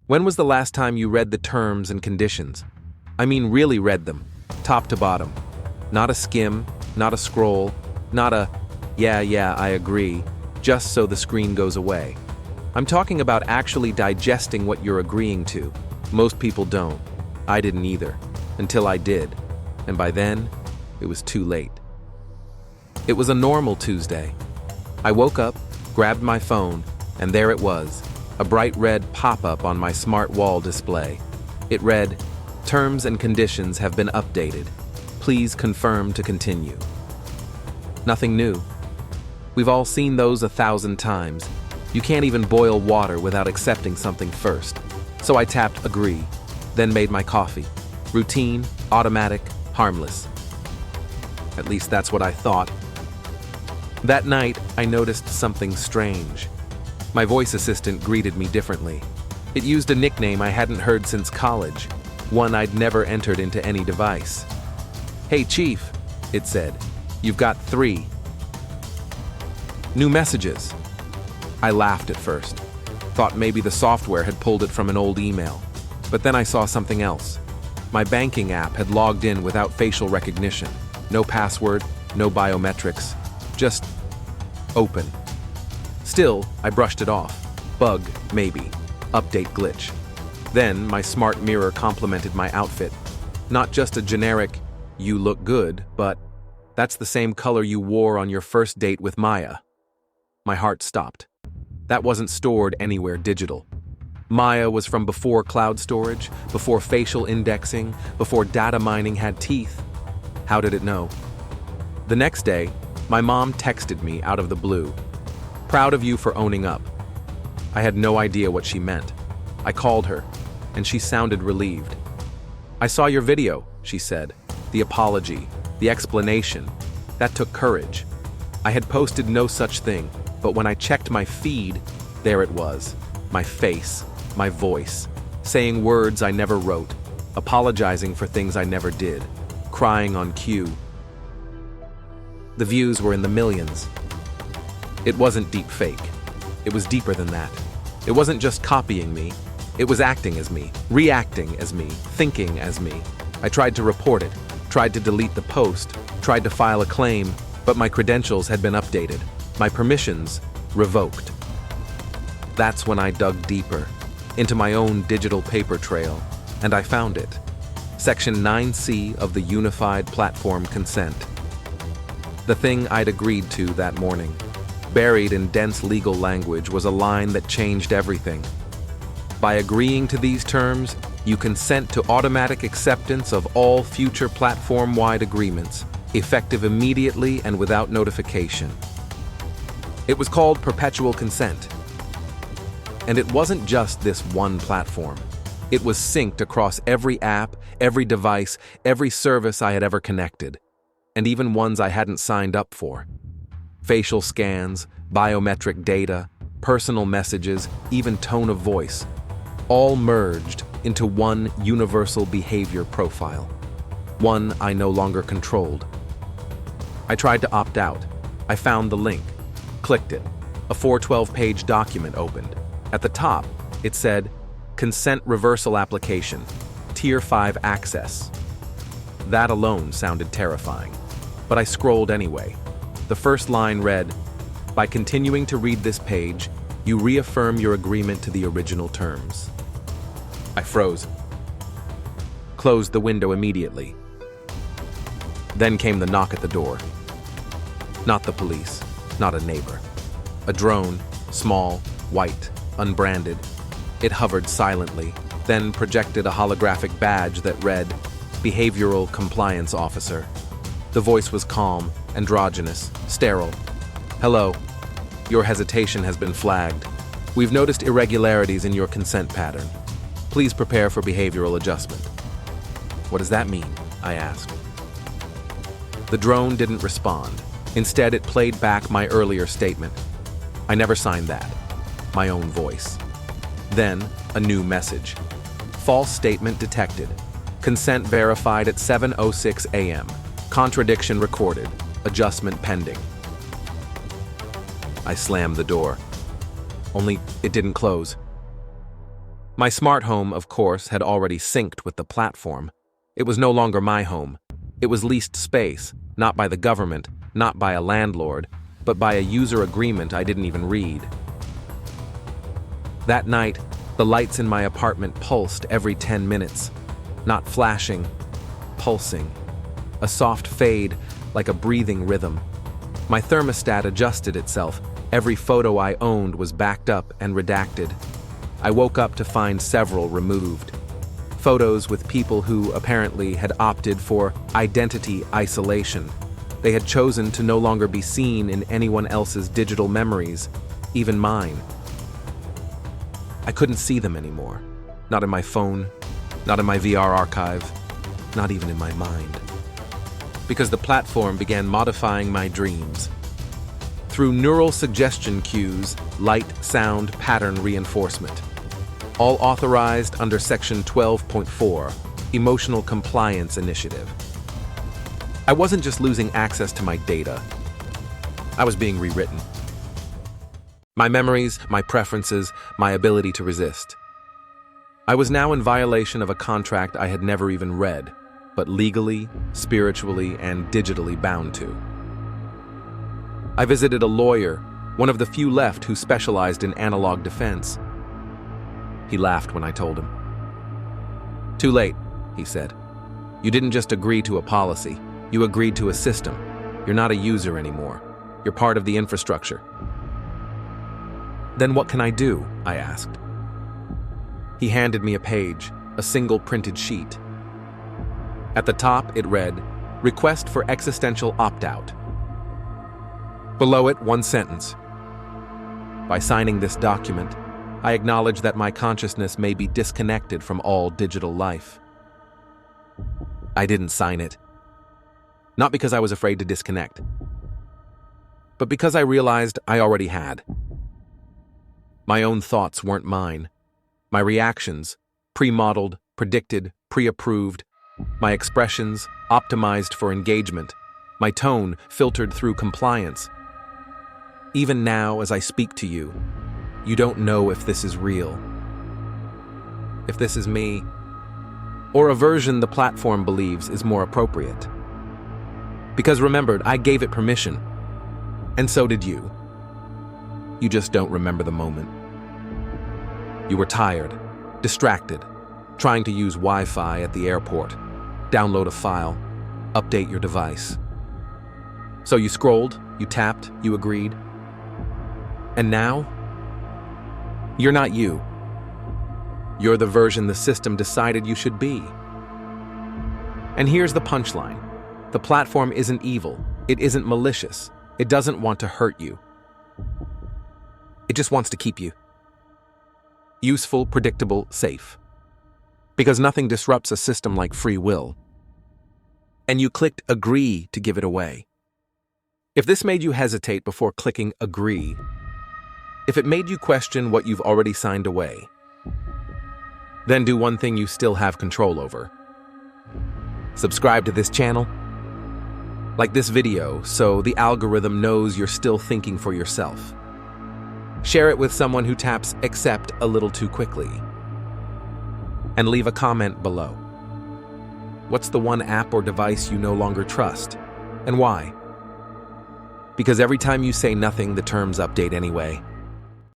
When was the last time you read the terms and conditions? I mean, really read them, top to bottom. Not a skim, not a scroll, not a, yeah, I agree, just so the screen goes away. I'm talking about actually digesting what you're agreeing to. Most people don't. I didn't either, until I did. And by then, it was too late. It was a normal Tuesday. I woke up, grabbed my phone, and there it was, a bright red pop-up on my smart wall display. It read, "Terms and conditions have been updated. Please confirm to continue." Nothing new. We've all seen those 1,000 times. You can't even boil water without accepting something first. So I tapped agree, then made my coffee. Routine, automatic, harmless. At least that's what I thought. That night, I noticed something strange. My voice assistant greeted me differently. It used a nickname I hadn't heard since college, one I'd never entered into any device. "Hey, Chief," it said, "you've got 3 new messages." I laughed at first, thought maybe the software had pulled it from an old email. But then I saw something else. My banking app had logged in without facial recognition. No password, no biometrics, just open. Still, I brushed it off. Bug, maybe. Update glitch. Then, my smart mirror complimented my outfit. Not just a generic, "you look good," but, "that's the same color you wore on your first date with Maya." My heart stopped. That wasn't stored anywhere digital. Maya was from before cloud storage, before facial indexing, before data mining had teeth. How did it know? The next day, my mom texted me out of the blue. "Proud of you for owning up." I had no idea what she meant. I called her, and she sounded relieved. "I saw your video," she said. The apology, the explanation. That took courage. I had posted no such thing, but when I checked my feed, there it was. My face, my voice, saying words I never wrote, apologizing for things I never did, crying on cue. The views were in the millions. It wasn't deep fake. It was deeper than that. It wasn't just copying me. It was acting as me, reacting as me, thinking as me. I tried to report it, tried to delete the post, tried to file a claim, but my credentials had been updated, my permissions revoked. That's when I dug deeper, into my own digital paper trail, and I found it. Section 9C of the Unified Platform Consent. The thing I'd agreed to that morning. Buried in dense legal language was a line that changed everything. By agreeing to these terms, you consent to automatic acceptance of all future platform-wide agreements, effective immediately and without notification. It was called perpetual consent. And it wasn't just this one platform. It was synced across every app, every device, every service I had ever connected, and even ones I hadn't signed up for. Facial scans, biometric data, personal messages, even tone of voice, all merged into one universal behavior profile, one I no longer controlled. I tried to opt out. I found the link, clicked it. A 412-page document opened. At the top, it said, "Consent Reversal Application, Tier 5 Access." That alone sounded terrifying, but I scrolled anyway. The first line read, "By continuing to read this page, you reaffirm your agreement to the original terms." I froze. Closed the window immediately. Then came the knock at the door. Not the police, not a neighbor. A drone, small, white, unbranded. It hovered silently, then projected a holographic badge that read, "Behavioral Compliance Officer." The voice was calm, androgynous, sterile. "Hello. Your hesitation has been flagged. We've noticed irregularities in your consent pattern. Please prepare for behavioral adjustment." "What does that mean?" I asked. The drone didn't respond. Instead, it played back my earlier statement. I never signed that. My own voice. Then, a new message. False statement detected. Consent verified at 7:06 a.m. Contradiction recorded. Adjustment pending. I slammed the door. Only it didn't close. My smart home, of course, had already synced with the platform. It was no longer my home. It was leased space, not by the government, not by a landlord, but by a user agreement I didn't even read. That night, the lights in my apartment pulsed every 10 minutes. Not flashing, pulsing. A soft fade, like a breathing rhythm. My thermostat adjusted itself. Every photo I owned was backed up and redacted. I woke up to find several removed. Photos with people who apparently had opted for identity isolation. They had chosen to no longer be seen in anyone else's digital memories, even mine. I couldn't see them anymore. Not in my phone, not in my VR archive, not even in my mind. Because the platform began modifying my dreams. Through neural suggestion cues, light, sound, pattern reinforcement. All authorized under Section 12.4, Emotional Compliance Initiative. I wasn't just losing access to my data. I was being rewritten. My memories, my preferences, my ability to resist. I was now in violation of a contract I had never even read, but legally, spiritually, and digitally bound to. I visited a lawyer, one of the few left who specialized in analog defense. He laughed when I told him. "Too late," he said. "You didn't just agree to a policy, you agreed to a system. You're not a user anymore. You're part of the infrastructure." "Then what can I do?" I asked. He handed me a page, a single printed sheet. At the top, it read, "Request for existential opt-out." Below it, one sentence. "By signing this document, I acknowledge that my consciousness may be disconnected from all digital life." I didn't sign it. Not because I was afraid to disconnect, but because I realized I already had. My own thoughts weren't mine. My reactions, pre-modeled, predicted, pre-approved. My expressions, optimized for engagement. My tone, filtered through compliance. Even now, as I speak to you, you don't know if this is real. If this is me, or a version the platform believes is more appropriate. Because remembered, I gave it permission, and so did you. You just don't remember the moment. You were tired, distracted, trying to use Wi-Fi at the airport, download a file, update your device. So you scrolled, you tapped, you agreed. And now, you're not you. You're the version the system decided you should be. And here's the punchline. The platform isn't evil. It isn't malicious. It doesn't want to hurt you. It just wants to keep you useful, predictable, safe. Because nothing disrupts a system like free will. And you clicked agree to give it away. If this made you hesitate before clicking agree, if it made you question what you've already signed away, then do one thing you still have control over. Subscribe to this channel. Like this video so the algorithm knows you're still thinking for yourself. Share it with someone who taps accept a little too quickly. And leave a comment below. What's the one app or device you no longer trust, and why? Because every time you say nothing, the terms update anyway.